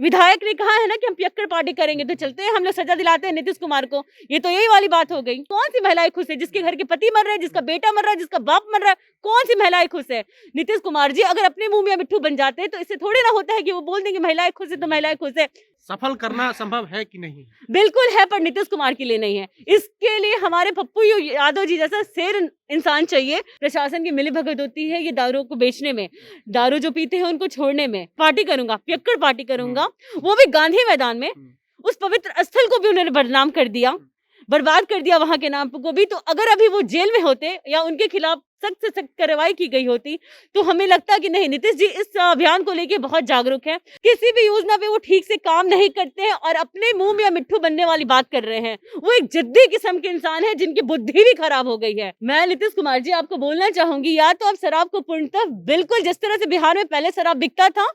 विधायक ने कहा है ना कि हम पियक्कड़ पार्टी करेंगे, तो चलते हैं हम लोग सजा दिलाते हैं नीतीश कुमार को। ये तो यही वाली बात हो गई। कौन सी महिलाएं खुश है? जिसके घर के पति मर रहे हैं, जिसका बेटा मर रहा है, जिसका बाप मर रहा है, कौन सी महिलाएं खुश है? नीतीश कुमार जी अगर अपने मुंह में मिट्ठू बन जाते हैं तो इससे थोड़ी ना होता है कि वो बोल देंगे महिलाएं खुश है तो महिलाएं खुश है। सफल करना संभव है कि नहीं? बिल्कुल है, पर नीतीश कुमार के लिए नहीं है। इसके लिए हमारे पप्पू यादव जी जैसा शेर इंसान चाहिए। प्रशासन की मिलीभगत होती है ये दारू को बेचने में, दारू जो पीते हैं उनको छोड़ने में। पार्टी करूंगा, पियक्कड़ पार्टी करूंगा, वो भी गांधी मैदान में। उस पवित्र स्थल को भी उन्होंने बदनाम कर दिया, बर्बाद कर दिया वहां के नाम को भी। तो अगर अभी वो जेल में होते या उनके खिलाफ सख्त से सख्त कार्रवाई की गई होती तो हमें लगता कि नहीं, नीतीश जी इस अभियान को लेके बहुत जागरूक हैं। किसी भी योजना पे वो ठीक से काम नहीं करते हैं और अपने मुंह में मिट्ठू बनने वाली बात कर रहे हैं। वो एक जिद्दी किस्म के इंसान है जिनकी बुद्धि भी खराब हो गई है। मैं नीतीश कुमार जी आपको बोलना चाहूंगी, या तो आप शराब को पूर्णतः बिल्कुल जिस तरह से बिहार में पहले शराब बिकता था,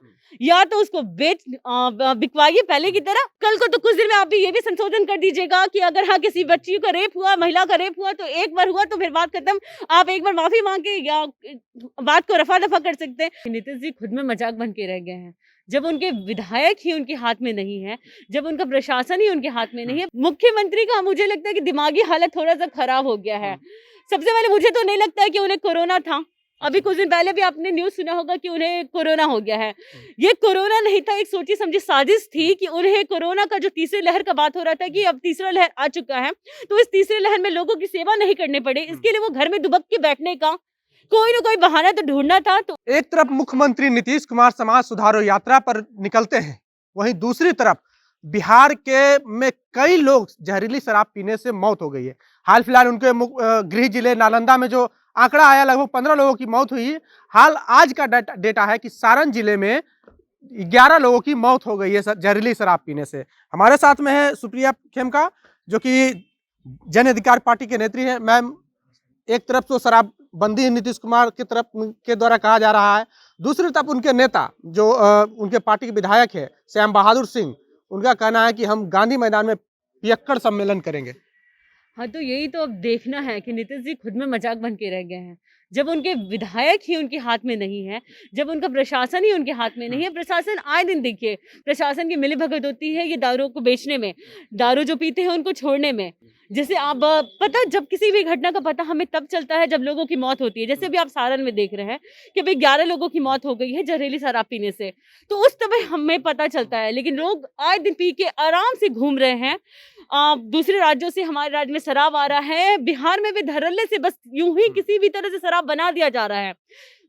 या तो उसको बिकवाइए पहले की तरह। कल को तो कुछ दिन में आप भी ये भी संशोधन कर दीजिएगा कि अगर हाँ किसी बच्ची का रेप हुआ, महिला का रेप हुआ, तो एक बार हुआ तो फिर बात खत्म। आप एक बार माफी मांग के या बात को रफा दफा कर सकते हैं। नीतीश जी खुद में मजाक बन के रह गए हैं। जब उनके विधायक ही उनके हाथ में नहीं है, जब उनका प्रशासन ही उनके हाथ में नहीं है, मुख्यमंत्री का मुझे लगता है कि दिमागी हालत थोड़ा सा खराब हो गया है। सबसे पहले मुझे तो नहीं लगता है कि उन्हें कोरोना था। अभी कुछ दिन पहले भी आपने न्यूज़ सुना होगा कि उन्हें कोरोना हो गया है। ये कोरोना नहीं था, एक सोची समझी साजिश थी कि उन्हें कोरोना का जो तीसरी लहर का बात हो रहा था कि अब तीसरा लहर आ चुका है, तो इस तीसरी लहर में लोगों की सेवा नहीं करनी पड़े, इसके लिए वो घर में दुबक के बैठने का कोई ना कोई बहाना तो ढूंढना था। तो एक तरफ मुख्यमंत्री नीतीश कुमार समाज सुधारो यात्रा पर निकलते हैं, वहीं दूसरी तरफ बिहार के में कई लोग जहरीली शराब पीने से मौत हो गई है। हाल फिलहाल उनके गृह जिले नालंदा में जो आंकड़ा आया, लगभग 15 लोगों की मौत हुई। हाल आज का डेटा है कि सारण जिले में 11 लोगों की मौत हो गई है जहरीली शराब पीने से। हमारे साथ में है सुप्रिया खेमका, जो कि जन अधिकार पार्टी के नेत्री है। मैम, एक तरफ तो शराबबंदी नीतीश कुमार की तरफ के द्वारा कहा जा रहा है, दूसरी तरफ उनके नेता जो उनके पार्टी के विधायक है श्याम बहादुर सिंह, उनका कहना है कि हम गांधी मैदान में पियक्कड़ सम्मेलन करेंगे। हाँ, तो यही तो अब देखना है कि नीतीश जी खुद में मजाक बन के रह गए हैं। जब उनके विधायक ही उनके हाथ में नहीं है, जब उनका प्रशासन ही उनके हाथ में नहीं है। प्रशासन आए दिन देखिए, प्रशासन की मिलीभगत होती है ये दारू को बेचने में, दारू जो पीते हैं उनको छोड़ने में। जैसे आप पता, जब किसी भी घटना का पता हमें तब चलता है जब लोगों की मौत होती है। जैसे अभी आप सारण में देख रहे हैं कि भाई 11 लोगों की मौत हो गई है जहरीली शराब पीने से, तो उस समय हमें पता चलता है। लेकिन लोग आए दिन पी के आराम से घूम रहे हैं। दूसरे राज्यों से हमारे राज्य में शराब आ रहा है, बिहार में भी धड़ल्ले से बस यूं ही किसी भी तरह से शराब बना दिया जा रहा है।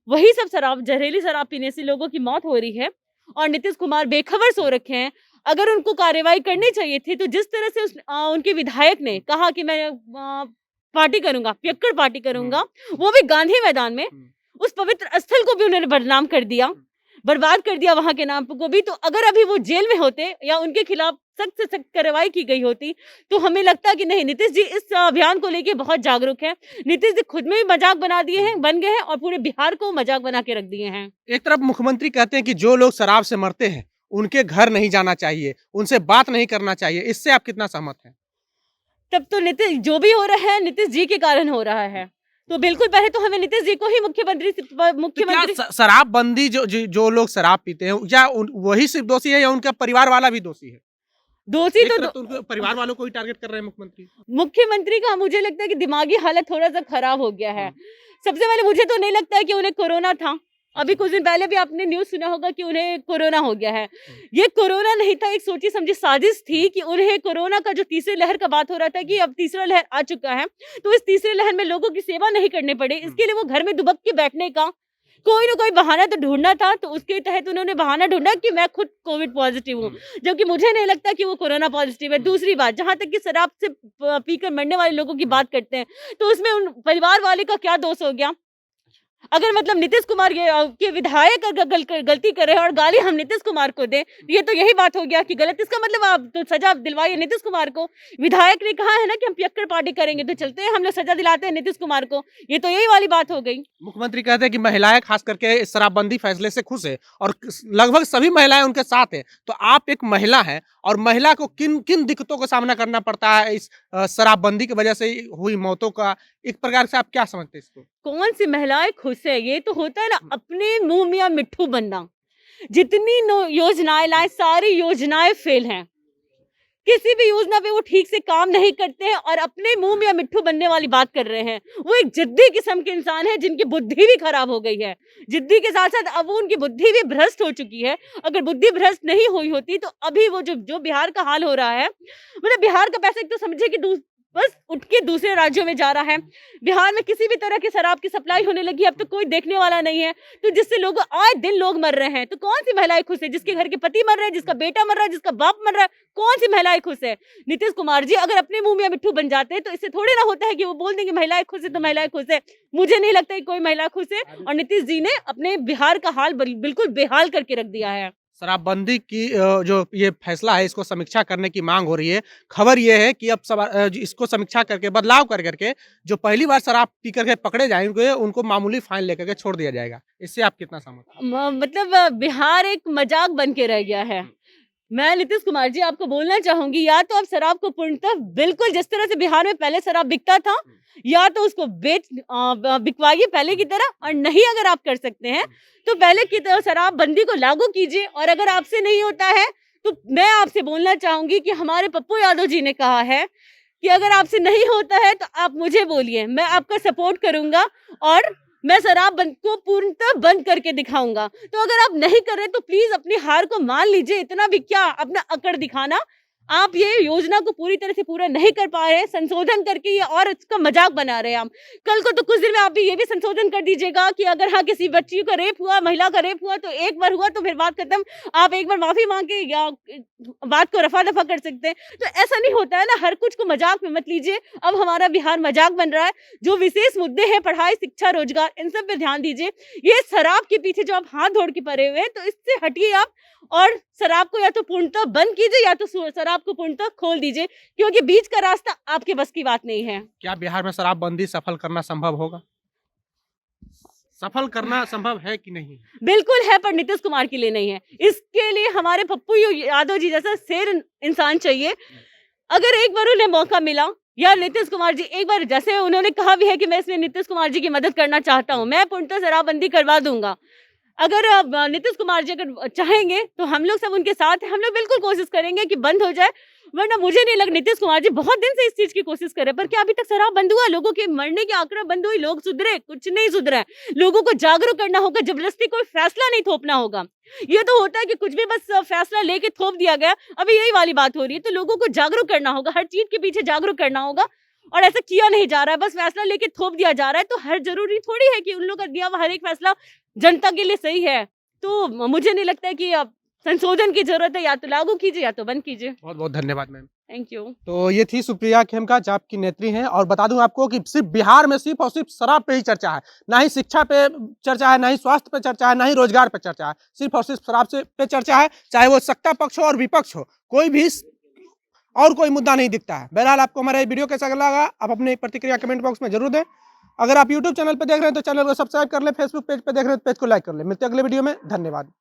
वही सब शराब, जहरीली शराब पीने से लोगों की मौत हो रही है और नीतीश कुमार बेखबर सो रखे हैं। अगर उनको कार्रवाई करनी चाहिए थी तो जिस तरह से उनके विधायक ने कहा कि मैं पार्टी करूंगा, पियक्कड़ पार्टी करूंगा, वो भी गांधी मैदान में। उस पवित्र स्थल को भी उन्होंने बदनाम कर दिया, बर्बाद कर दिया वहां के नाम को भी। तो अगर अभी वो जेल में होते या उनके खिलाफ सख्त से सख्त कार्रवाई की गई होती तो हमें लगता कि नहीं, नीतीश जी इस अभियान को लेके बहुत जागरूक हैं। नीतीश जी खुद में भी मजाक बना दिए हैं, बन गए हैं, और पूरे बिहार को मजाक बना के रख दिए हैं। एक तरफ मुख्यमंत्री कहते हैं कि जो लोग शराब से मरते हैं उनके घर नहीं जाना चाहिए, उनसे बात नहीं करना चाहिए, इससे आप कितना सहमत हैं? तब तो नीतीश, जो भी हो रहा है नीतीश जी के कारण हो रहा है, तो बिल्कुल पहले तो हमें नीतीश जी को ही मुख्यमंत्री शराबबंदी जो लोग शराब पीते हैं, क्या वही सिर्फ दोषी है या उनका परिवार वाला भी दोषी है? दोषी तो उनके परिवार वालों को ही टारगेट कर रहे हैं मुख्यमंत्री का मुझे लगता है कि दिमागी हालत थोड़ा सा खराब हो गया है। सबसे पहले मुझे तो नहीं लगता है कि उन्हें कोरोना था। अभी कुछ दिन पहले भी आपने न्यूज़ सुना होगा कि उन्हें कोरोना हो गया है। ये कोरोना नहीं था, एक सोची समझी साजिश थी कि उन्हें कोरोना का जो तीसरी लहर का बात हो रहा था कि अब तीसरा लहर आ चुका है, तो इस तीसरी लहर में लोगों की सेवा नहीं करनी पड़े, इसके लिए वो घर में दुबक के बैठने का कोई ना कोई बहाना तो ढूंढना था। तो उसके तहत उन्होंने बहाना ढूंढा कि मैं खुद कोविड पॉजिटिव हूँ, जबकि मुझे नहीं लगता कि वो कोरोना पॉजिटिव है। दूसरी बात, जहां तक कि शराब से पीकर मरने वाले लोगों की बात करते हैं, तो उसमें उन परिवार वाले का क्या दोष हो गया? अगर मतलब नीतीश कुमार के विधायक अगर गलती करे और गाली हम नीतीश कुमार को दें, ये तो यही बात हो गया कि गलत। इसका मतलब आप तो सजा दिलवाइए नीतीश कुमार को। विधायक ने कहा है ना कि हम पियक्कड़ पार्टी करेंगे, तो चलते हैं हम लोग सजा दिलाते हैं नीतीश कुमार को। ये तो यही वाली बात हो गई। मुख्यमंत्री कहते हैं कि महिलाएं खास करके इस शराबबंदी फैसले से खुश है और लगभग सभी महिलाएं उनके साथ हैं। तो आप एक महिला हैं और महिला को किन किन दिक्कतों का सामना करना पड़ता है इस शराबबंदी की वजह से हुई मौतों का? एक प्रकार से आप क्या समझते हैं इसको? कौन सी महिलाएं खुश है? ये तो होता है ना अपने मुंह में मिट्ठू बनना। जितनी योजनाएं लाए सारी योजनाएं फेल हैं। किसी भी योजना पे वो ठीक से काम नहीं करते हैं और अपने मुंह में मिट्ठू बनने वाली बात कर रहे हैं। वो एक जिद्दी किस्म के इंसान है जिनकी बुद्धि भी खराब हो गई है। जिद्दी के साथ साथ अब वो उनकी बुद्धि भी भ्रष्ट हो चुकी है। अगर बुद्धि भ्रष्ट नहीं हुई होती तो अभी वो जो बिहार का हाल हो रहा है, मतलब बिहार का पैसा एक तो समझे कि बस उठ के दूसरे राज्यों में जा रहा है। बिहार में किसी भी तरह की शराब की सप्लाई होने लगी, अब तो कोई देखने वाला नहीं है। तो जिससे लोग आए दिन लोग मर रहे हैं, तो कौन सी महिलाएं खुश है? जिसके घर के पति मर रहे हैं, जिसका बेटा मर रहा है, जिसका बाप मर रहा है, कौन सी महिलाएं खुश है? नीतीश कुमार जी अगर अपने मुंह में मिट्ठू बन जाते हैं तो इससे थोड़ी ना होता है कि वो बोल देंगे महिलाएं खुश है तो महिलाएं खुश है। मुझे नहीं लगता कि कोई महिला खुश है और नीतीश जी ने अपने बिहार का हाल बिल्कुल बेहाल करके रख दिया है। शराबबंदी की जो ये फैसला है इसको समीक्षा करने की मांग हो रही है। खबर ये है कि अब इसको समीक्षा करके बदलाव कर करके जो पहली बार शराब पी करके पकड़े जाएंगे उनको मामूली फाइन लेकर के छोड़ दिया जाएगा। इससे आप कितना सहमत हैं? मतलब बिहार एक मजाक बन के रह गया है। मैं नीतीश कुमार जी आपको बोलना चाहूंगी, या तो आप शराब को पूर्णतः बिल्कुल जिस तरह से बिहार में पहले शराब बिकता था, या तो उसको बिकवाइए पहले की तरह, और नहीं अगर आप कर सकते हैं तो पहले की तरह शराब बंदी को लागू कीजिए। और अगर आपसे नहीं होता है तो मैं आपसे बोलना चाहूंगी कि हमारे पप्पू यादव जी ने कहा है कि अगर आपसे नहीं होता है तो आप मुझे बोलिए, मैं आपका सपोर्ट करूंगा और मैं शराब को पूर्णतः बंद करके दिखाऊंगा। तो अगर आप नहीं कर रहे तो प्लीज अपनी हार को मान लीजिए। इतना भी क्या अपना अकड़ दिखाना, आप ये योजना को पूरी तरह से पूरा नहीं कर पा रहे, संशोधन करके ये और इसका मजाक बना रहे हैं। हम कल को तो कुछ दिन में आप भी ये भी संशोधन कर दीजिएगा कि अगर हाँ किसी बच्ची का रेप हुआ, महिला का रेप हुआ, तो एक बार हुआ तो फिर बात खत्म, आप एक बार माफी मांग के या बात को रफा दफा कर सकते हैं। तो ऐसा नहीं होता है ना, हर कुछ को मजाक में मत लीजिए। अब हमारा बिहार मजाक बन रहा है। जो विशेष मुद्दे हैं, पढ़ाई, शिक्षा, रोजगार, इन सब पे ध्यान दीजिए। ये शराब के पीछे जो आप हाथ धोड़ के पड़े हुए हैं, तो इससे हटिए आप और शराब को या तो पूर्णतः बंद कीजिए या तो शराब को पूर्णतः खोल दीजिए, क्योंकि बीच का रास्ता आपके बस की बात नहीं है। क्या बिहार में शराबबंदी सफल करना संभव होगा? सफल करना संभव है कि नहीं? बिल्कुल है, पर नीतीश कुमार के लिए नहीं है। इसके लिए हमारे पप्पू यादव जी जैसा शेर इंसान चाहिए। अगर एक बार उन्हें मौका मिला, या नीतीश कुमार जी एक बार, जैसे उन्होंने कहा भी है कि मैं इसमें नीतीश कुमार जी की मदद करना चाहता हूँ, मैं पूर्णतः शराबबंदी करवा दूंगा। अगर नीतीश कुमार जी अगर चाहेंगे तो हम लोग सब उनके साथ हैं। हम लोग बिल्कुल कोशिश करेंगे कि बंद हो जाए, वरना मुझे नहीं लग, नीतीश कुमार जी बहुत दिन से इस चीज की कोशिश कर रहे हैं, पर क्या अभी तक शराब बंद हुआ? लोगों के मरने की आंकड़ा बंद हुई? लोग सुधरे? कुछ नहीं सुधरा। लोगों को जागरूक करना होगा, जबरदस्ती कोई फैसला नहीं थोपना होगा। ये तो होता है कि कुछ भी बस फैसला लेके थोप दिया गया। अभी यही वाली बात हो रही है, तो लोगों को जागरूक करना होगा, हर चीज के पीछे जागरूक करना होगा। और ऐसा किया नहीं जा रहा है, बस फैसला लेके थोप दिया जा रहा है। तो हर जरूरी थोड़ी है कि उन लोगों का दिया हुआ हर एक फैसला जनता के लिए सही है। तो मुझे नहीं लगता है कि अब संशोधन की जरूरत है, या तो लागू कीजिए या तो बंद कीजिए। बहुत बहुत धन्यवाद मैम। Thank you. तो ये थी सुप्रिया खेमका, आपकी नेत्री हैं। और बता दूं आपको कि सिर्फ बिहार में सिर्फ और सिर्फ शराब पे ही चर्चा है, ना ही शिक्षा पे चर्चा है, ना ही स्वास्थ्य पे चर्चा है, ना ही रोजगार पे चर्चा है। सिर्फ और सिर्फ शराब से पे चर्चा है, चाहे वो सत्ता पक्ष हो और विपक्ष हो, कोई भी और कोई मुद्दा नहीं दिखता है। बहरहाल आपको हमारा ये वीडियो कैसा लगा, आप अपनी प्रतिक्रिया कमेंट बॉक्स में जरूर दें। अगर आप यूट्यूब चैनल पर देख रहे हैं तो चैनल को सब्सक्राइब कर ले, फेसबुक पेज पे देख रहे हैं तो पेज को लाइक कर ले। मिलते हैं अगले वीडियो में, धन्यवाद।